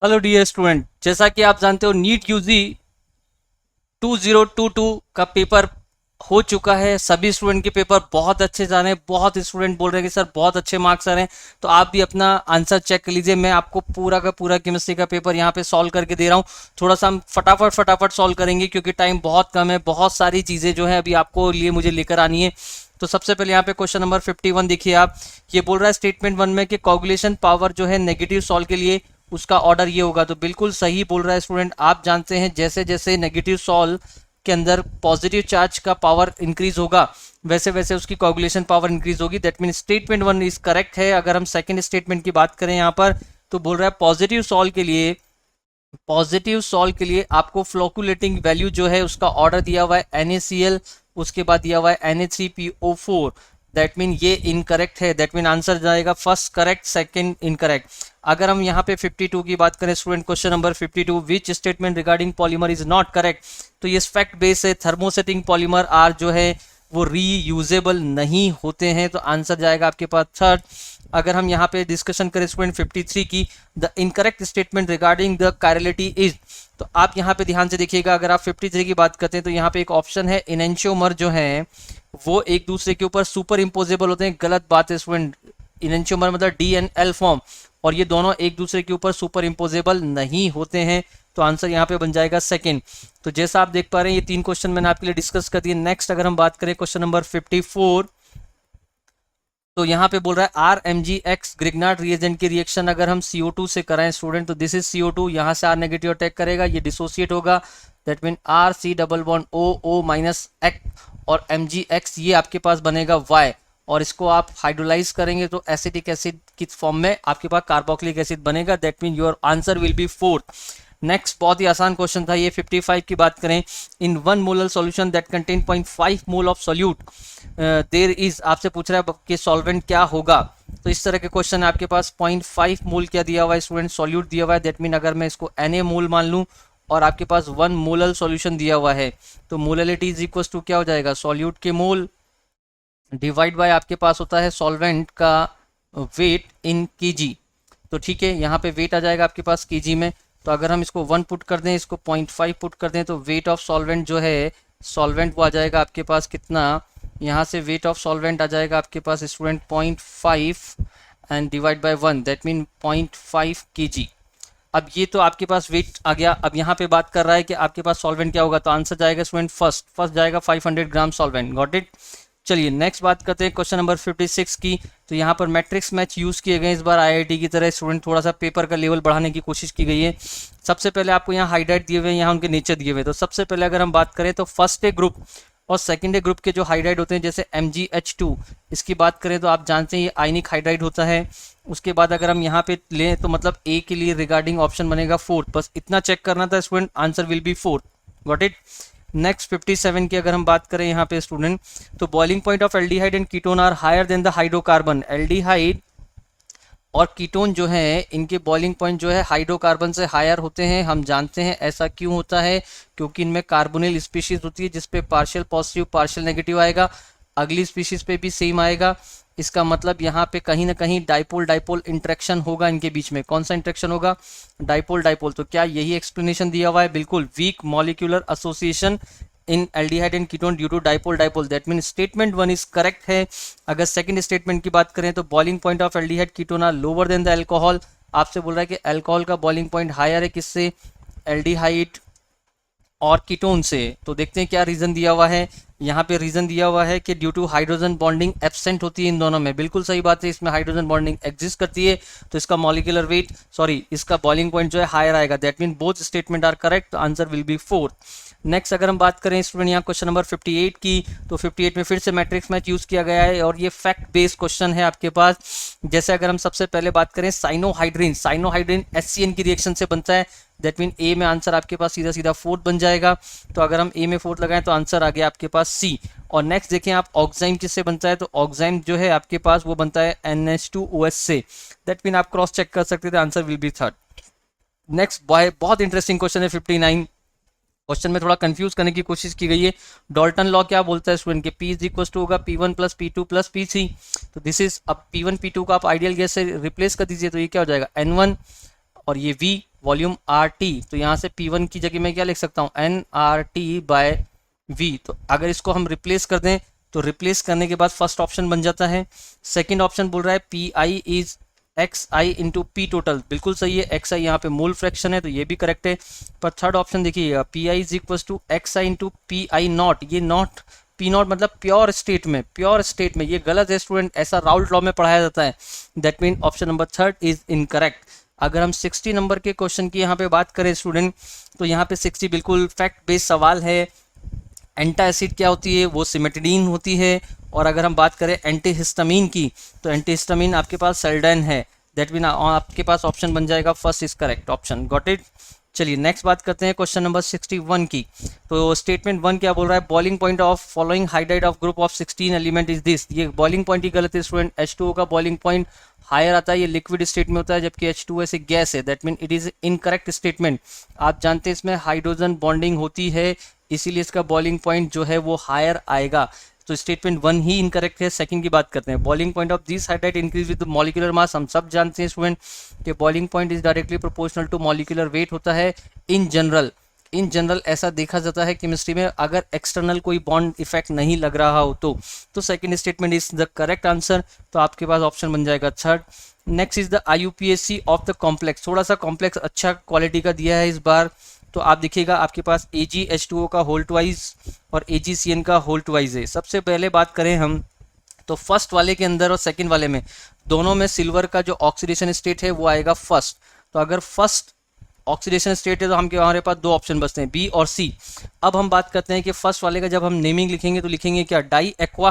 Hello dear student, जैसा कि आप जानते हो नीट यूजी 2022 का पेपर हो चुका है। सभी स्टूडेंट के पेपर बहुत अच्छे जा रहे हैं। बहुत स्टूडेंट बोल रहे हैं कि सर बहुत अच्छे मार्क्स आ रहे हैं। तो आप भी अपना आंसर चेक कर लीजिए। मैं आपको पूरा का पूरा केमिस्ट्री का पेपर यहाँ पे सॉल्व करके दे रहा हूँ। थोड़ा सा हम फटाफट फटाफट सॉल्व करेंगे क्योंकि टाइम बहुत कम है। बहुत सारी चीज़ें जो है अभी आपको लिए मुझे लेकर आनी है। तो सबसे पहले यहाँ पे क्वेश्चन नंबर 51 देखिए आप। ये बोल रहा है स्टेटमेंट वन में कि कोगुलेशन पावर जो है नेगेटिव सॉल्व के लिए उसका ऑर्डर ये होगा। तो बिल्कुल सही बोल रहा है स्टूडेंट। आप जानते हैं जैसे जैसे नेगेटिव सॉल्व के अंदर पॉजिटिव चार्ज का पावर इंक्रीज होगा वैसे वैसे उसकी कोगुलेशन पावर इंक्रीज होगी। That mean statement one is correct है। अगर हम सेकंड स्टेटमेंट की बात करें यहाँ पर तो बोल रहा है पॉजिटिव सॉल्व के लिए आपको फ्लोकुलेटिंग वैल्यू जो है उसका ऑर्डर दिया हुआ है NaCl, उसके बाद दिया हुआ है Na3PO4। दैट मीन ये इनकरेक्ट है। दैट मीन आंसर जाएगा फर्स्ट करेक्ट, सेकंड इनकरेक्ट। अगर हम यहाँ पे 52 की बात करें student, question number 52, which statement regarding polymer is not correct. तो ये फैक्ट बेस है। थर्मोसेटिंग पॉलीमर आर जो है वो रीयूजेबल नहीं होते हैं। तो आंसर जाएगा आपके पास थर्ड। अगर हम यहाँ पे डिस्कशन करें स्टूडेंट 53 की, the incorrect statement regarding the chirality is. तो आप यहाँ पे ध्यान से देखिएगा। अगर आप 53 की बात करते हैं तो यहाँ पे एक ऑप्शन है इनेंशियोमर जो है वो एक दूसरे के ऊपर सुपर इम्पोजेबल होते हैं। गलत बात है स्टूडेंट। इनेंशियोमर मतलब DNL फॉर्म, और ये दोनों एक दूसरे के ऊपर सुपर इम्पोजेबल नहीं होते हैं। तो आंसर यहाँ पे बन जाएगा सेकंड। तो जैसा आप देख पा रहे हैं ये तीन क्वेश्चन मैंने आपके लिए डिस्कस कर दिए। नेक्स्ट अगर हम बात करें क्वेश्चन नंबर 54, तो यहाँ पे बोल रहा है RMgX ग्रिग्नार्ड रिएजेंट की रिएक्शन अगर हम CO2 से कराएं स्टूडेंट, तो दिस इज CO2, यहाँ से R नेगेटिव अटैक करेगा, ये डिसोसिएट होगा। That mean RC double bond O minus X और MgX ये आपके पास बनेगा Y, और इसको आप हाइड्रोलाइज करेंगे तो एसिटिक एसिड की फॉर्म में आपके पास कार्बोक्सिलिक एसिड बनेगा। That mean your answer will be fourth. Next बहुत ही आसान क्वेश्चन था ये। 55 की बात करें, in 1 molar solution that contain 0.5 mole of solute there is, आपसे पूछ रहा है कि सॉल्वेंट क्या होगा। तो इस तरह के क्वेश्चन आपके पास 0.5 मोल क्या दिया हुआ है स्टूडेंट, सॉल्यूट दिया हुआ है। दैट मीन अगर मैं इसको Na मोल मान लूँ और आपके पास 1 मोलर सॉल्यूशन दिया हुआ है तो मोलरिटी इज इक्वल टू क्या हो जाएगा, सॉल्यूट के मोल डिवाइड बाय आपके पास होता है सॉल्वेंट का वेट इन केजी। तो ठीक है, यहाँ पे वेट आ जाएगा आपके पास केजी में। तो अगर हम इसको 1 पुट कर दें, इसको 0.5 पुट कर दें, तो वेट ऑफ सॉल्वेंट जो है सॉल्वेंट वो आ जाएगा आपके पास कितना, यहाँ से वेट ऑफ सॉल्वेंट आ जाएगा आपके पास student 0.5 and divide by 1, that mean 0.5 kg। अब ये तो आपके पास वेट आ गया। अब यहाँ पे बात कर रहा है कि आपके पास सॉल्वेंट क्या होगा, तो आंसर जाएगा स्टूडेंट फर्स्ट जाएगा 500 ग्राम सॉल्वेंट। Got it. चलिए नेक्स्ट बात करते हैं क्वेश्चन नंबर 56 की। तो यहाँ पर मैट्रिक्स मैच यूज़ किए गए इस बार IIT की तरह। स्टूडेंट थोड़ा सा पेपर का लेवल बढ़ाने की कोशिश की गई है। सबसे पहले आपको यहाँ हाइड्राइट दिए हुए हैं, यहाँ उनके नेचर दिए हुए हैं। तो सबसे पहले अगर हम बात करें तो फर्स्ट ए ग्रुप और सेकेंड ए ग्रुप के जो हाइड्राइड होते हैं जैसे MgH2, इसकी बात करें तो आप जानते हैं ये आयनिक हाइड्राइड होता है। उसके बाद अगर हम यहाँ पे लें तो मतलब ए के लिए रिगार्डिंग ऑप्शन बनेगा फोर्थ। बस इतना चेक करना था student, answer will be fourth. Got it. Next 57 की अगर हम बात करें यहाँ पे स्टूडेंट, तो boiling point of aldehyde and ketone are higher than the hydrocarbon. Aldehyde और कीटोन जो है इनके बॉइलिंग पॉइंट जो है हाइड्रोकार्बन से हायर होते हैं। हम जानते हैं ऐसा क्यों होता है, क्योंकि इनमें कार्बोनिल स्पीशीज होती है जिसपे पार्शियल पॉजिटिव पार्शियल नेगेटिव आएगा। अगली स्पीशीज पे भी सेम आएगा। इसका मतलब यहाँ पे कहीं ना कहीं डाइपोल डाइपोल इंट्रैक्शन होगा इनके बीच में। कौन सा इंट्रैक्शन होगा, डाइपोल डाइपोल। तो क्या यही एक्सप्लेनेशन दिया हुआ है, बिल्कुल, weak molecular association in aldehyde and ketone due to dipole dipole. That mean statement one is correct है। अगर सेकंड स्टेटमेंट की बात करें तो boiling point of aldehyde ketone are lower than the alcohol. आपसे बोल रहा है कि अल्कोहल का बॉइलिंग पॉइंट हायर है किससे, एल्डिहाइड और कीटोन से। तो देखते हैं क्या रीजन दिया हुआ है। यहाँ पे रीजन दिया हुआ है कि due to hydrogen bonding absent होती है इन दोनों में। बिल्कुल सही बात है, इसमें हाइड्रोजन बॉन्डिंग एग्जिस्ट करती है तो इसका मॉलिक्यूलर वेट इसका बॉइलिंग पॉइंट जो है हायर आएगा। That mean both statement are correct. तो answer will be fourth. Next अगर हम बात करें स्टूडेंट यहाँ क्वेश्चन नंबर 58 की, तो 58 में फिर से मैट्रिक्स मैच यूज किया गया है और ये फैक्ट बेस्ड क्वेश्चन है आपके पास। जैसे अगर हम सबसे पहले बात करें साइनोहाइड्रिन HCN की रिएक्शन से बनता है। दैट मीन ए में आंसर आपके पास सीधा सीधा फोर्थ बन जाएगा। तो अगर हम ए में फोर्थ लगाएं तो आंसर आ गया आपके पास सी। और नेक्स्ट देखें आप ऑक्साइम किससे बनता है, तो ऑक्साइम जो है आपके पास वो बनता है NH2OH से। दैट मीन आप क्रॉस चेक कर सकते थे, answer will B third. Next बहुत इंटरेस्टिंग क्वेश्चन है 59। क्वेश्चन में थोड़ा कंफ्यूज करने की कोशिश की गई है। डॉल्टन लॉ क्या बोलता है स्टूडेंट के, P इज इक्वल टू होगा P1 plus P2 plus P3। तो दिस इज अब P1 P2 का आप आइडियल गैस से रिप्लेस कर दीजिए तो ये क्या हो जाएगा N1 और ये V वॉल्यूम आर टी, तो यहाँ से P1 की जगह मैं क्या लिख सकता हूँ, NRT/V। तो अगर इसको हम रिप्लेस कर दें तो रिप्लेस करने के बाद फर्स्ट ऑप्शन बन जाता है। सेकंड ऑप्शन बोल रहा है PI is XI into P total, बिल्कुल सही है, XI यहाँ पे मोल फ्रैक्शन है तो ये भी करेक्ट है। पर थर्ड ऑप्शन देखिएगा, PI is equal to XI into PI not, ये नॉट P नॉट मतलब प्योर स्टेट में, प्योर स्टेट में, ये गलत है स्टूडेंट, ऐसा राउल्ट लॉ में पढ़ाया जाता है। That mean option number third is incorrect. अगर हम 60 नंबर के क्वेश्चन की यहाँ पे बात करें स्टूडेंट, तो यहाँ पे 60 बिल्कुल फैक्ट बेस्ड सवाल है। एंटासिड क्या होती है, वो सिमेटिडीन होती है। और अगर हम बात करें एंटीहिस्टामीन की, तो एंटीहिस्टामीन आपके पास सेल्डेन है। दैट मीन आपके पास ऑप्शन बन जाएगा first is correct option, got it. चलिए नेक्स्ट बात करते हैं क्वेश्चन नंबर 61 की। तो स्टेटमेंट 1 क्या बोल रहा है, boiling point of following hydride of group of 16 element is this. ये बॉइलिंग पॉइंट ही गलत है स्टूडेंट, H2O का बॉइलिंग पॉइंट हायर आता है, ये लिक्विड स्टेट में होता है, जबकि H2O ऐसे गैस है। That mean it is incorrect statement. आप जानते हैं इसमें हाइड्रोजन बॉन्डिंग होती है, इसीलिए इसका बॉइलिंग पॉइंट जो है वो हायर आएगा। तो स्टेटमेंट 1 ही इनकरेक्ट है। सेकंड की बात करते हैं, boiling point of this hydride increase with molecular mass. हम सब जानते हैं स्टूडेंट कि boiling point is directly proportional to molecular weight होता है। इन जनरल ऐसा देखा जाता है केमिस्ट्री में, अगर एक्सटर्नल कोई बॉन्ड इफेक्ट नहीं लग रहा हो तो second statement is the correct answer. तो आपके पास ऑप्शन बन जाएगा third. Next is the IUPAC of the complex. थोड़ा सा कॉम्प्लेक्स अच्छा क्वालिटी का दिया है इस बार। तो आप देखिएगा आपके पास AgH2O का होल ट्वाइस और AgCN का होल ट्वाइस है। सबसे पहले बात करें हम, तो फर्स्ट वाले के अंदर और सेकंड वाले में, दोनों में सिल्वर का जो ऑक्सीडेशन स्टेट है वो आएगा फर्स्ट। तो अगर फर्स्ट ऑक्सीडेशन स्टेट है तो हमारे पास दो ऑप्शन बचते हैं, B और C। अब हम बात करते हैं कि फर्स्ट वाले का जब हम नेमिंग लिखेंगे तो लिखेंगे क्या, डाई एक्वा,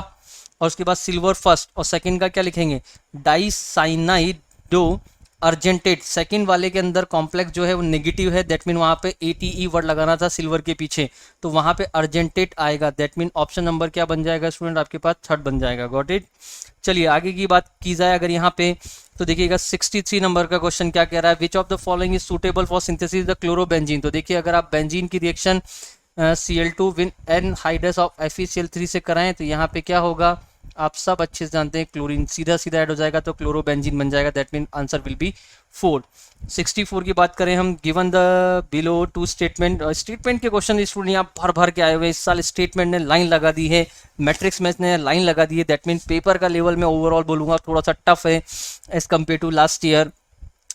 और उसके बाद सिल्वर फर्स्ट, और सेकंड का क्या लिखेंगे, डाई साइनाइडो अर्जेंटेट। सेकंड वाले के अंदर कॉम्प्लेक्स जो है वो नेगेटिव है, दैट मीन वहाँ पे ATE वर्ड लगाना था सिल्वर के पीछे, तो वहाँ पे अर्जेंटेट आएगा। दैट मीन ऑप्शन नंबर क्या बन जाएगा स्टूडेंट, आपके पास थर्ड बन जाएगा, गॉट इट। चलिए आगे की बात की जाए अगर यहाँ पे, तो देखिएगा 63 नंबर का क्वेश्चन क्या कह रहा है, which of the following is suitable for synthesis the chlorobenzene. तो देखिए अगर आप बेंजीन की reaction Cl2 with anhydrous of FeCl3 से कराएं तो यहाँ पे क्या होगा, आप सब अच्छे से जानते हैं, क्लोरीन सीधा सीधा ऐड हो जाएगा तो क्लोरोबेंजीन बन जाएगा। That mean answer will be 4। 64 की बात करें हम, given the below two statement. Statement के क्वेश्चन स्टूडेंट यहाँ भर भर के आए हुए, इस साल स्टेटमेंट ने लाइन लगा दी है, मैट्रिक्स में ने लाइन लगा दी है। दैट मीन पेपर का लेवल में ओवरऑल बोलूँगा थोड़ा सा टफ है as compare to last year.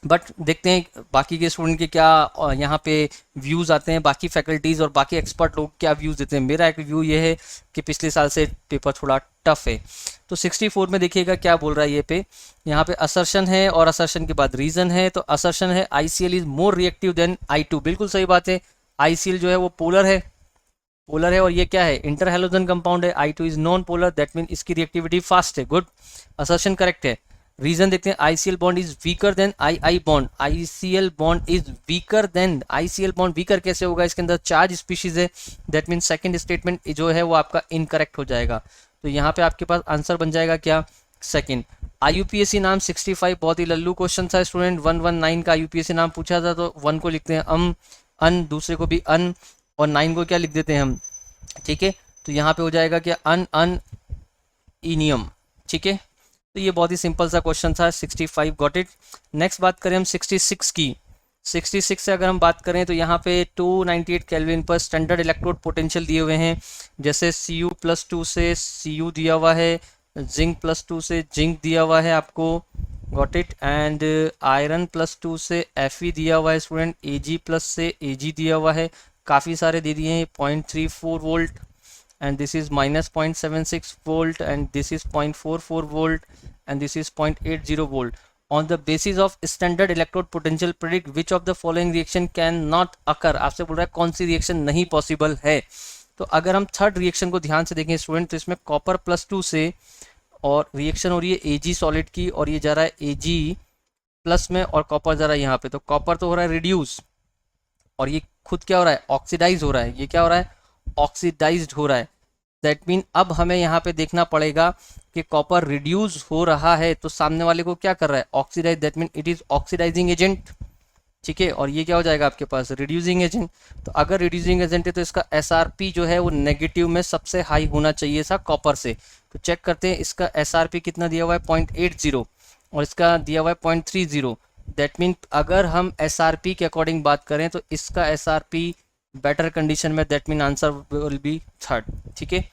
But देखते हैं बाकी के स्टूडेंट के क्या यहाँ पे व्यूज़ आते हैं, बाकी फैकल्टीज़ और बाकी एक्सपर्ट लोग क्या व्यूज़ देते हैं। मेरा एक व्यू ये है कि पिछले साल से पेपर थोड़ा टफ है। तो 64 में देखिएगा क्या बोल रहा है ये पे, यहाँ पे असर्शन है और असर्शन के बाद रीज़न है। तो असर्शन है ICL is more reactive than I2, बिल्कुल सही बात है। ICL जो है वो पोलर है और ये क्या है, इंटर हैलोजन कंपाउंड है। I2 is non polar, that mean इसकी रिएक्टिविटी फास्ट है, गुड, असर्शन करेक्ट है। रीजन देखते हैं, ICL bond is weaker then II bond. ICL bond is weaker then, ICL bond weaker कैसे होगा, इसके अंदर चार्ज स्पीशीज है। दैट मीन सेकंड स्टेटमेंट जो है वो आपका इनकरेक्ट हो जाएगा। तो यहाँ पे आपके पास आंसर बन जाएगा क्या, सेकंड। IUPAC नाम 65 बहुत ही लल्लू क्वेश्चन था स्टूडेंट। 119 का IUPAC नाम पूछा था तो 1 को लिखते हैं अन, दूसरे को भी अन, और 9 को क्या लिख देते हैं हम, ठीक है। तो यहाँ पे हो जाएगा क्या, अन इनियम, ठीक है। तो ये बहुत ही सिंपल सा क्वेश्चन था, 65 गॉट इट। नेक्स्ट बात करें हम 66 की। 66 से अगर हम बात करें तो यहाँ पे 298 केल्विन पर स्टैंडर्ड इलेक्ट्रोड पोटेंशियल दिए हुए हैं, जैसे Cu+2 से Cu दिया हुआ है, जिंक +2 से जिंक दिया हुआ है आपको, गॉट इट, एंड आयरन +2 से Fe दिया हुआ है स्टूडेंट, Ag+ से Ag दिया हुआ है, काफ़ी सारे दे दिए हैं, 0.34 volt, and this is minus 0.76 volt, and this is 0.44 volt, and this is 0.80 volt. On the basis of standard electrode potential, predict which of the following reaction can not occur. आपसे बोल रहा है कौन सी रिएक्शन नहीं possible है। तो अगर हम थर्ड रिएक्शन को ध्यान से देखें स्टूडेंट, तो इसमें कॉपर +2 से और रिएक्शन हो रही है Ag सॉलिड की, और ये जा रहा है Ag+ में, और कॉपर जा रहा है यहाँ पे। तो कॉपर तो हो रहा है रिड्यूस, और ये खुद क्या हो रहा है, ऑक्सीडाइज हो रहा है। ये क्या हो रहा है, ऑक्सीडाइज्ड हो रहा है। दैट मीन अब हमें यहाँ पे देखना पड़ेगा कि कॉपर रिड्यूस हो रहा है तो सामने वाले को क्या कर रहा है, oxidise, that mean it is oxidising agent, ठीक है। और ये क्या हो जाएगा आपके पास, रिड्यूसिंग एजेंट। तो अगर रिड्यूसिंग एजेंट है तो इसका SRP जो है वो नेगेटिव में सबसे हाई होना चाहिए था कॉपर से। तो चेक करते हैं, इसका SRP कितना दिया हुआ है, 0.80, और इसका दिया हुआ है 0.30। दैट मीन अगर हम SRP के अकॉर्डिंग बात करें तो इसका SRP बेटर कंडीशन में, that mean answer will B third. ठीक है,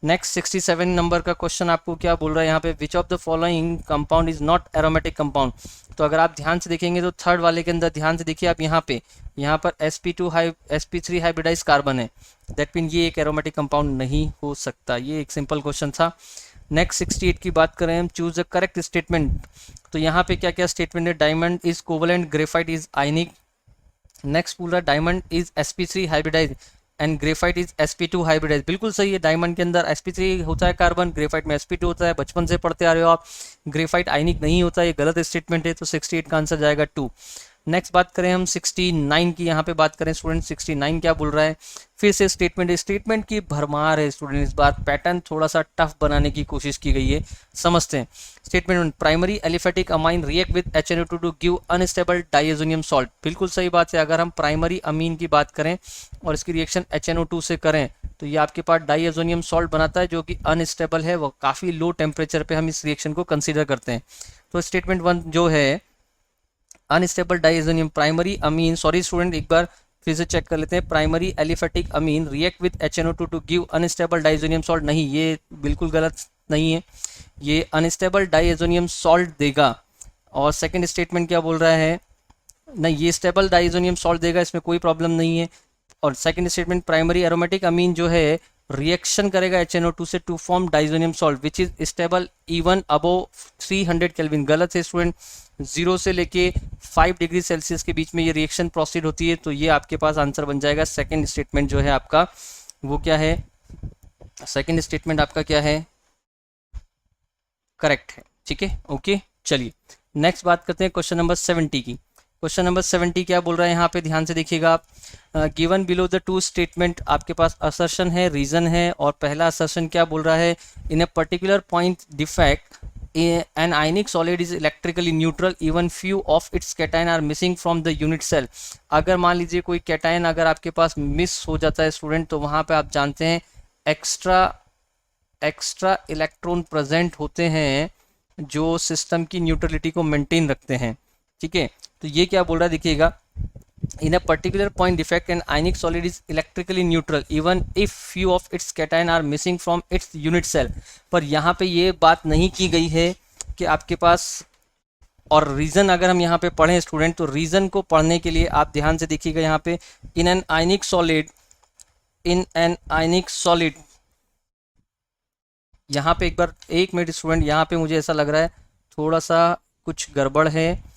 नेक्स्ट 67 नंबर का क्वेश्चन आपको क्या बोल रहा है यहाँ पे, which of the following compound is not aromatic compound. तो अगर आप ध्यान से देखेंगे तो थर्ड वाले के अंदर ध्यान से देखिए आप, यहाँ पर sp3 हाइब्रिडाइज कार्बन है, दैट मीन ये एक एरोमेटिक कंपाउंड नहीं हो सकता। ये एक सिंपल क्वेश्चन था। नेक्स्ट 68 की बात करें हम, चूज द करेक्ट स्टेटमेंट। तो यहाँ पे क्या क्या स्टेटमेंट है, diamond is covalent, graphite is ionic. Next पूरा diamond is sp3 hybridise and graphite is sp2 hybridise. बिल्कुल सही है, डायमंड के अंदर sp3 होता है कार्बन, ग्रेफाइट में sp2 होता है, बचपन से पढ़ते आ रहे हो आप। ग्रेफाइट आयनिक नहीं होता, ये गलत स्टेटमेंट है, तो 68 का आंसर जाएगा 2। नेक्स्ट बात करें हम 69 की, यहाँ पे बात करें स्टूडेंट 69 क्या बोल रहा है, फिर से स्टेटमेंट की भरमार है स्टूडेंट, इस बार पैटर्न थोड़ा सा टफ बनाने की कोशिश की गई है, समझते हैं। Statement 1, primary aliphatic amine react with HNO2 to give unstable diazonium salt. बिल्कुल सही बात है, अगर हम प्राइमरी अमीन की बात करें और इसकी रिएक्शन HNO2 से करें तो ये आपके पास डाइएजोनियम सॉल्ट बनाता है जो कि अनस्टेबल है, वो काफ़ी लो टेम्परेचर पे हम इस रिएक्शन को कंसिडर करते हैं। तो स्टेटमेंट 1 जो है, unstable diazonium primary amine, sorry student एक बार फिर से चेक कर लेते हैं, primary aliphatic amine react with HNO2 to give unstable diazonium salt, नहीं ये बिल्कुल गलत नहीं है, ये अनस्टेबल डाइएजोनियम सॉल्ट देगा। और सेकंड स्टेटमेंट क्या बोल रहा है, नहीं ये स्टेबल डाइएजोनियम सॉल्ट देगा, इसमें कोई प्रॉब्लम नहीं है। और second statement, primary aromatic amine जो है रिएक्शन करेगा HNO2 से to form diazonium salt which is stable even above 300 kelvin. गलत है स्टूडेंट, 0 से लेके 5 डिग्री सेल्सियस के बीच में ये रिएक्शन प्रोसीड होती है, तो ये आपके पास आंसर बन जाएगा। सेकंड स्टेटमेंट जो है आपका वो क्या है, सेकंड स्टेटमेंट आपका क्या है, करेक्ट है। ठीक है, ओके चलिए नेक्स्ट बात करते हैं क्वेश्चन नंबर 70 की। क्वेश्चन नंबर 70 क्या बोल रहा है यहाँ पे, ध्यान से देखिएगा आप, given below the two statement, आपके पास असर्शन है, रीजन है, और पहला असर्शन क्या बोल रहा है, in a particular point defect an ionic solid is electrically neutral even few of its cation are missing from the unit cell. अगर मान लीजिए कोई कैटायन अगर आपके पास मिस हो जाता है स्टूडेंट, तो वहाँ पे आप जानते हैं एक्स्ट्रा इलेक्ट्रॉन प्रेजेंट होते हैं जो सिस्टम की न्यूट्रलिटी को मेंटेन रखते हैं। ठीक है, तो ये क्या बोल रहा है देखिएगा, in a particular point defect an ionic solid is electrically neutral even if few of its cation are missing from its unit cell. पर यहाँ पे ये बात नहीं की गई है कि आपके पास, और रीजन अगर हम यहाँ पे पढ़ें स्टूडेंट, तो रीजन को पढ़ने के लिए आप ध्यान से देखिएगा यहाँ पे, इन एन आयनिक सॉलिड, यहाँ पे एक मिनट स्टूडेंट, यहाँ पे मुझे ऐसा लग रहा है थोड़ा सा कुछ गड़बड़ है।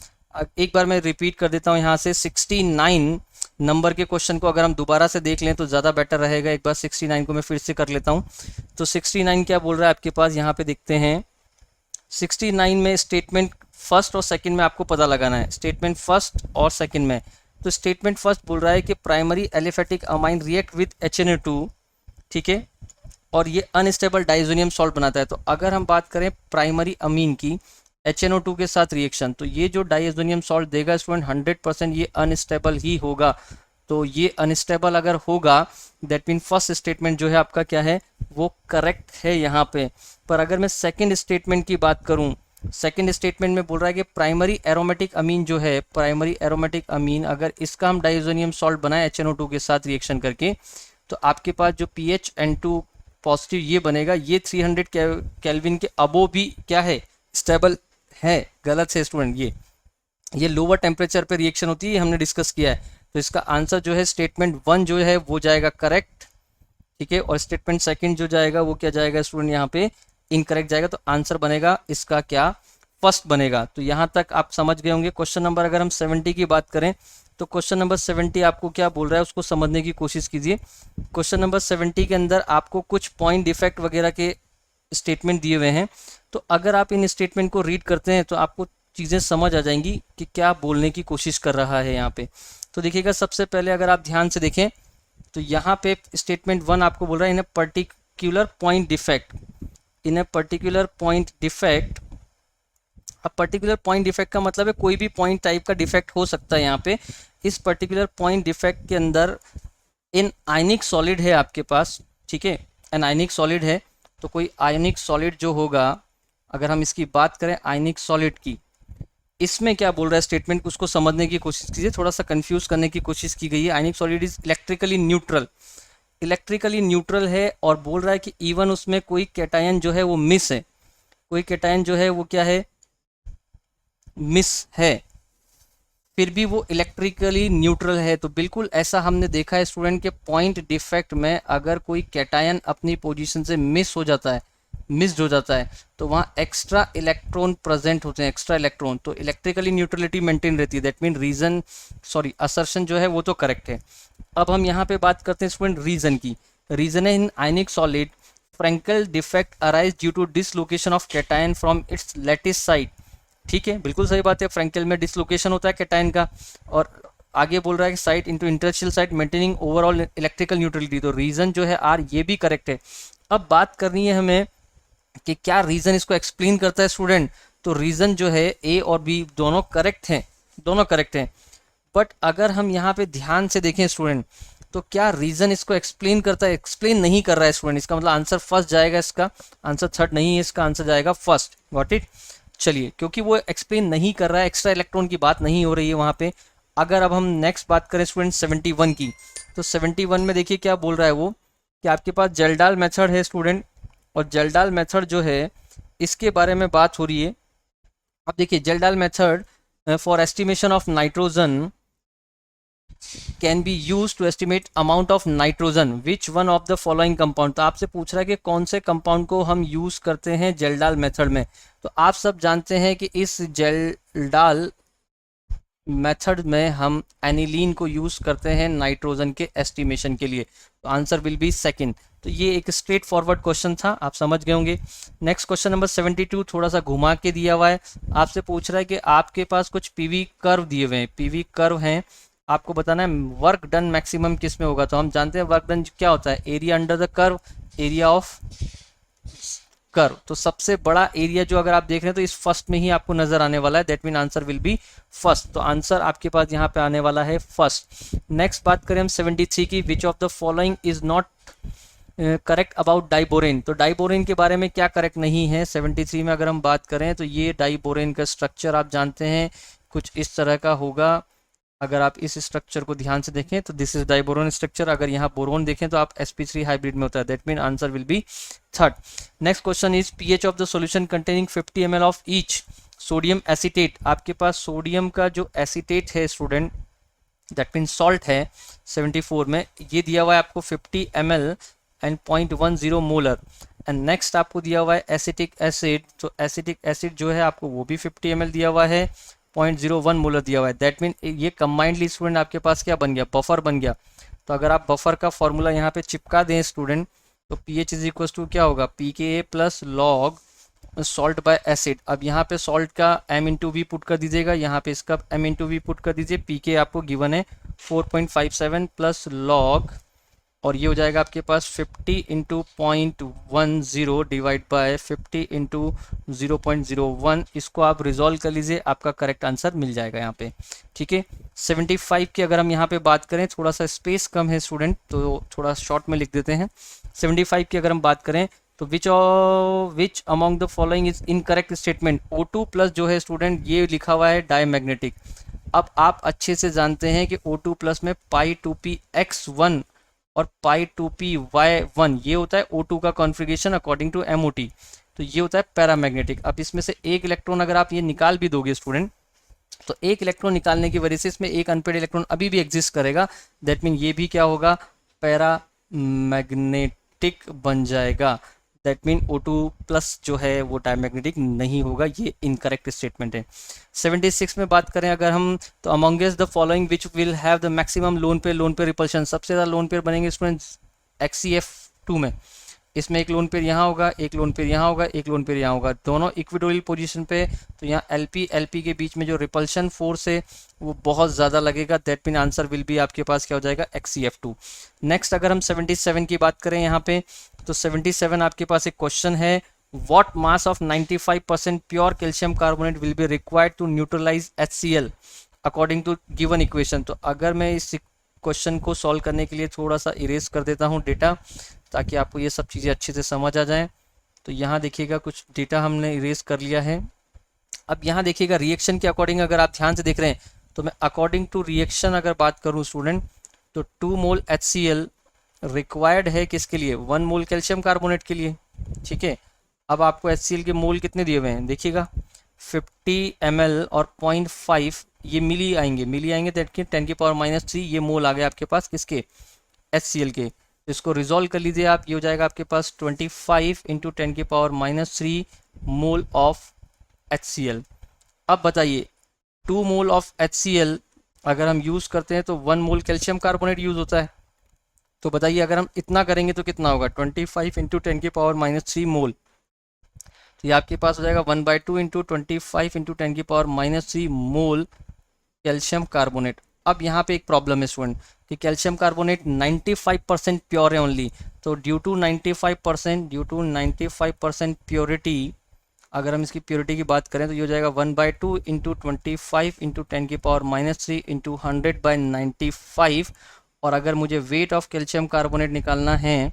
एक बार मैं रिपीट कर देता हूँ यहाँ से, 69 नंबर के क्वेश्चन को अगर हम दोबारा से देख लें तो ज़्यादा बेटर रहेगा। एक बार 69 को मैं फिर से कर लेता हूँ। तो 69 क्या बोल रहा है आपके पास, यहाँ पे देखते हैं 69 में स्टेटमेंट फर्स्ट और सेकंड में आपको पता लगाना है, स्टेटमेंट फर्स्ट और सेकंड में। तो स्टेटमेंट फर्स्ट बोल रहा है कि primary aliphatic amine react with HNO2, ठीक है, और ये अनस्टेबल डाइजोनियम सॉल्ट बनाता है। तो अगर हम बात करें प्राइमरी अमीन की HNO2 के साथ रिएक्शन, तो ये जो डाइजोनियम सॉल्ट देगा स्टूडेंट 100% ये अनस्टेबल ही होगा। तो ये अनस्टेबल अगर होगा दैट मीन फर्स्ट स्टेटमेंट जो है आपका क्या है, वो करेक्ट है यहाँ पे। पर अगर मैं सेकंड स्टेटमेंट की बात करूँ, सेकंड स्टेटमेंट में बोल रहा है कि प्राइमरी एरोमेटिक अमीन जो है, प्राइमरी एरोमेटिक अमीन अगर इसका हम डाइजोनियम सॉल्ट बनाए HNO2 के साथ रिएक्शन करके, तो आपके पास जो PHN2 पॉजिटिव ये बनेगा, ये 300 केल्विन के अबो भी क्या है, स्टेबल है। गलत है स्टूडेंट, ये लोअर टेम्परेचर पे रिएक्शन होती है, हमने डिस्कस किया है। तो इसका आंसर जो है स्टेटमेंट 1 जो है वो जाएगा करेक्ट, ठीक है, और स्टेटमेंट सेकंड जो जाएगा वो क्या जाएगा स्टूडेंट, यहाँ पे इनकरेक्ट जाएगा। तो आंसर बनेगा इसका क्या, फर्स्ट बनेगा। तो यहाँ तक आप समझ गए होंगे। क्वेश्चन नंबर अगर हम 70 की बात करें, तो क्वेश्चन नंबर 70 आपको क्या बोल रहा है उसको समझने की कोशिश कीजिए। क्वेश्चन नंबर 70 के अंदर आपको कुछ पॉइंट डिफेक्ट वगैरह के स्टेटमेंट दिए हुए हैं। तो अगर आप इन स्टेटमेंट को रीड करते हैं तो आपको चीज़ें समझ आ जाएंगी कि क्या बोलने की कोशिश कर रहा है यहाँ पे। तो देखिएगा, सबसे पहले अगर आप ध्यान से देखें तो यहाँ पे स्टेटमेंट 1 आपको बोल रहा है in a particular point defect, in a particular point defect. अब पर्टिकुलर पॉइंट डिफेक्ट का मतलब है कोई भी पॉइंट टाइप का डिफेक्ट हो सकता है यहाँ पे। इस पर्टिकुलर पॉइंट डिफेक्ट के अंदर इन आयनिक सॉलिड है आपके पास, ठीक है, एन आयनिक सॉलिड है। तो कोई आयनिक सॉलिड जो होगा, अगर हम इसकी बात करें आयनिक सॉलिड की, इसमें क्या बोल रहा है स्टेटमेंट, उसको समझने की कोशिश कीजिए, थोड़ा सा कंफ्यूज करने की कोशिश की गई है। आयनिक solid is electrically neutral, electrically neutral है, और बोल रहा है कि इवन उसमें कोई कैटायन जो है वो मिस है, कोई कैटायन जो है वो क्या है, मिस है, फिर भी वो इलेक्ट्रिकली न्यूट्रल है। तो बिल्कुल ऐसा हमने देखा है स्टूडेंट के पॉइंट डिफेक्ट में, अगर कोई कैटायन अपनी पोजीशन से मिस हो जाता है, मिस्ड हो जाता है, तो वहाँ एक्स्ट्रा इलेक्ट्रॉन प्रेजेंट होते हैं, एक्स्ट्रा इलेक्ट्रॉन, तो इलेक्ट्रिकली न्यूट्रलिटी मेंटेन रहती है। That mean reason, sorry assertion जो है वो तो करेक्ट है। अब हम यहाँ पे बात करते हैं स्टूडेंट रीजन की। रीजन है in ionic solid Frenkel defect arise due to dislocation of cation from its lattice side. ठीक है, बिल्कुल सही बात है, फ्रैंकल में डिसलोकेशन होता है कैटायन का, और आगे बोल रहा है कि site into interstitial site maintaining overall electrical neutrality, तो रीजन जो है आर ये भी करेक्ट है। अब बात करनी है हमें कि क्या रीजन इसको एक्सप्लेन करता है स्टूडेंट, तो रीजन जो है ए और बी दोनों करेक्ट हैं, दोनों करेक्ट हैं, बट अगर हम यहाँ पे ध्यान से देखें स्टूडेंट, तो क्या रीजन इसको एक्सप्लेन करता है, एक्सप्लेन नहीं कर रहा है स्टूडेंट, इसका मतलब आंसर फर्स्ट जाएगा, इसका आंसर थर्ड नहीं है, इसका आंसर जाएगा फर्स्ट। Got it. चलिए, क्योंकि वो एक्सप्लेन नहीं कर रहा है, एक्स्ट्रा इलेक्ट्रॉन की बात नहीं हो रही है वहाँ पे। अगर अब हम नेक्स्ट बात करें स्टूडेंट 71 की, तो 71 में देखिए क्या बोल रहा है वो, कि आपके पास जेल्डाल मेथड है स्टूडेंट, और जेल्डाल मेथड जो है इसके बारे में बात हो रही है। अब देखिए Kjeldahl method for estimation of nitrogen can be use to estimate amount of nitrogen which one of the following compound, तो आपसे पूछ रहा है कि कौन से कंपाउंड को हम यूज करते हैं जेल्डाल मेथड में। तो आप सब जानते हैं कि इस जेल्डाल मेथड में हम एनिलीन को यूज करते हैं नाइट्रोजन के एस्टिमेशन के लिए, तो आंसर विल बी सेकंड। तो ये एक स्ट्रेट फॉरवर्ड क्वेश्चन था, आप समझ गए होंगे। नेक्स्ट क्वेश्चन नंबर 72 थोड़ा सा घुमा के दिया हुआ है, आपसे पूछ रहा है कि आपके पास कुछ पीवी कर्व दिए हुए हैं, पीवी कर्व हैं, आपको बताना है वर्क डन मैक्सिमम किस में होगा। तो हम जानते हैं वर्क डन क्या होता है, area under the curve, area of curve. तो सबसे बड़ा एरिया जो अगर आप देख रहे हैं तो इस फर्स्ट में ही आपको नजर आने वाला है, that mean answer will B first. तो आंसर आपके पास यहाँ पे आने वाला है फर्स्ट। नेक्स्ट बात करें हम 73 की, which of the following is not correct about diborane, तो डाइबोरेन के बारे में क्या करेक्ट नहीं है 73 में। अगर हम बात करें तो ये डाइबोरेन का स्ट्रक्चर आप जानते हैं कुछ इस तरह का होगा, अगर आप इस स्ट्रक्चर को ध्यान से देखें तो दिस इज डाइबोरोन स्ट्रक्चर, अगर यहाँ बोरोन देखें तो आप sp3 हाइब्रिड में होता है, that mean answer will B third. Next question is pH of the solution containing 50 ml of each sodium acetate, आपके पास सोडियम का जो एसीटेट है स्टूडेंट, दैट मीन सॉल्ट है 74 में, ये दिया हुआ है आपको 50 ml and 0.10 molar. And next आपको दिया हुआ है एसिटिक एसिड, तो एसिटिक एसिड जो है आपको वो भी 50 ml दिया हुआ है, 0.01 मोलर दिया हुआ है, दैट मीन ये कंबाइंडली स्टूडेंट आपके पास क्या बन गया, बफर बन गया। तो अगर आप बफर का फॉर्मूला यहाँ पे चिपका दें स्टूडेंट, तो पीएच इज इक्वल टू क्या होगा, pKa plus log salt bye acid. अब यहाँ पे सॉल्ट का m/v पुट कर दीजिएगा, यहाँ पे इसका m/v पुट कर दीजिए, pK आपको गिवन है 4.57 प्लस लॉग, और ये हो जाएगा आपके पास 50 इंटू 0.10 डिवाइड बाय 50 इंटू 0.01, इसको आप रिजॉल्व कर लीजिए, आपका करेक्ट आंसर मिल जाएगा यहाँ पे। ठीक है, 75 की अगर हम यहाँ पे बात करें, थोड़ा सा स्पेस कम है स्टूडेंट तो थोड़ा शॉर्ट में लिख देते हैं। 75 की अगर हम बात करें तो which among the following is incorrect statement, O2 plus जो है स्टूडेंट ये लिखा हुआ है डायमैग्नेटिक। अब आप अच्छे से जानते हैं कि O2 प्लस में π2px1 और π2py1 ये होता है O2 का कॉन्फ़िगरेशन अकॉर्डिंग टू MOT, तो ये होता है पैरामैग्नेटिक। अब इसमें से एक इलेक्ट्रॉन अगर आप ये निकाल भी दोगे स्टूडेंट, तो एक इलेक्ट्रॉन निकालने की वजह से इसमें एक अनपेड इलेक्ट्रॉन अभी भी एग्जिस्ट करेगा, दैट मीन ये भी क्या होगा, पैरामैग्नेटिक बन जाएगा, दैट मीन O2 प्लस जो है वो डायमैग्नेटिक नहीं होगा, ये इनकरेक्ट स्टेटमेंट है। 76 में बात करें अगर हम, तो amongst the following which will have the maximum lone pair repulsion, सबसे ज़्यादा लोन पेयर बनेंगे स्टूडेंट्स HCF2 में, इसमें एक लोन पेयर यहाँ होगा, एक लोन पेयर यहाँ होगा, एक लोन पेयर यहाँ होगा, दोनों इक्विटोरियल पोजीशन पे, तो यहाँ LP के बीच में जो रिपल्शन फोर्स है वो बहुत ज़्यादा लगेगा, that mean answer will B आपके पास क्या हो जाएगा, HCF2। नेक्स्ट अगर हम 77 की बात करें यहाँ पे, तो 77 आपके पास एक क्वेश्चन है, what mass of 95% pure calcium carbonate will be required to neutralise HCl according to given equation. तो अगर मैं इस क्वेश्चन को सॉल्व करने के लिए थोड़ा सा इरेज कर देता हूँ डेटा, ताकि आपको ये सब चीज़ें अच्छे से समझ आ जाएं। तो यहाँ देखिएगा कुछ डेटा हमने इरेज कर लिया है, अब यहाँ देखिएगा रिएक्शन के अकॉर्डिंग अगर आप ध्यान से देख रहे हैं तो मैं अकॉर्डिंग टू रिएक्शन अगर बात करूँ स्टूडेंट, तो 2 मोल HCl रिक्वायर्ड है किसके लिए, 1 मोल कैल्शियम कार्बोनेट के लिए। ठीक है, अब आपको HCl के मोल कितने दिए हुए हैं देखिएगा, 50 ml और 0.5 ये मिली आएंगे दैट की 10⁻³ ये मोल आ गए आपके पास किसके, HCl के। तो इसको रिजॉल्व कर लीजिए आप, ये हो जाएगा आपके पास 25 × 10⁻³ मोल ऑफ HCl। अब बताइए 2 मोल ऑफ HCl अगर हम यूज़ करते हैं तो 1 मोल कैल्शियम कार्बोनेट यूज़ होता है। तो बताइए अगर हम इतना करेंगे तो कितना होगा, 25 × 10⁻³ मोल, तो ये आपके पास हो जाएगा 1/2 × 25 × 10⁻³ मोल कैल्शियम कार्बोनेट। अब यहाँ पे एक प्रॉब्लम है स्टूडेंट कि कैल्शियम कार्बोनेट 95% प्योर है ओनली, तो ड्यू टू 95% प्योरिटी, अगर हम इसकी प्योरिटी की बात करें तो ये हो जाएगा 1/2 × 25 × 10⁻³ × 100/95। और अगर मुझे वेट ऑफ कैल्शियम कार्बोनेट निकालना है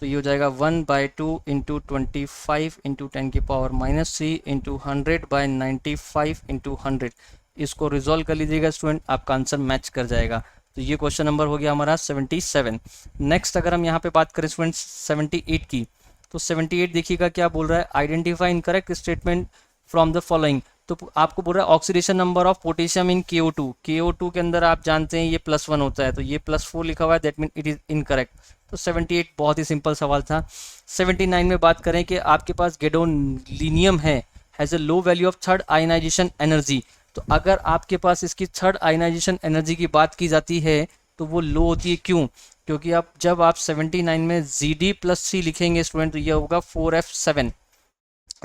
तो ये हो जाएगा 1/2 × 25 × 10⁻³ × 100/95 × 100। इसको रिजॉल्व कर लीजिएगा स्टूडेंट, आपका आंसर मैच कर जाएगा। तो ये क्वेश्चन नंबर हो गया हमारा 77। नेक्स्ट अगर हम यहाँ पे बात करें स्टूडेंट 78 की, तो 78 देखिएगा क्या बोल रहा है, identify incorrect statement from the following. तो आपको बोल रहा है oxidation number of potassium in KO2, KO2 के अंदर आप जानते हैं ये +1 होता है, तो ये +4 लिखा हुआ है, that mean it is incorrect. तो 78 बहुत ही सिंपल सवाल था। 79 में बात करें कि आपके पास गैडोलीनियम है, has a low value of third ionisation energy. तो अगर आपके पास इसकी थर्ड आयनाइजेशन एनर्जी की बात की जाती है तो वो लो होती है, क्यों, क्योंकि आप जब आप 79 में Zd+3 लिखेंगे स्टूडेंट तो ये होगा 4f7।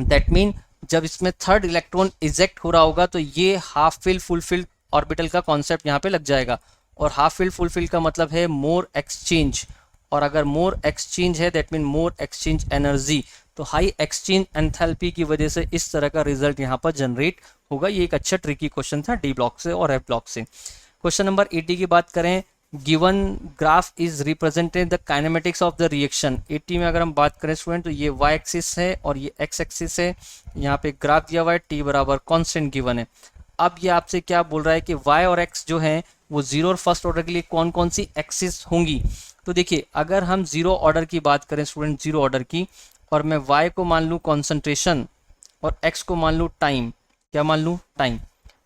दैट मीन जब इसमें थर्ड इलेक्ट्रॉन इजेक्ट हो रहा होगा तो ये half fill full fill orbital का कॉन्सेप्ट यहाँ पे लग जाएगा। और हाफ फिल फुल फिल का मतलब है मोर एक्सचेंज, और अगर मोर एक्सचेंज है that mean more exchange energy. तो हाई एक्सचेंज एंथैल्पी की वजह से इस तरह का रिजल्ट यहाँ पर जनरेट होगा। ये एक अच्छा ट्रिकी क्वेश्चन था डी ब्लॉक से और एफ ब्लॉक से। क्वेश्चन नंबर 80 की बात करें, given graph is represented the kinematics of the reaction. 80 में अगर हम बात करें स्टूडेंट तो ये y एक्सिस है और ये x एक्सिस है, यहाँ पे ग्राफ दिया हुआ है, t बराबर कांस्टेंट गिवन है। अब ये आपसे क्या बोल रहा है कि y और x जो है वो जीरो और फर्स्ट ऑर्डर के लिए कौन कौन सी एक्सिस होंगी। तो देखिए अगर हम जीरो ऑर्डर की बात करें स्टूडेंट, जीरो ऑर्डर की, और मैं y को मान लूँ कॉन्सेंट्रेशन और x को मान लूँ टाइम, क्या मान लूँ, टाइम,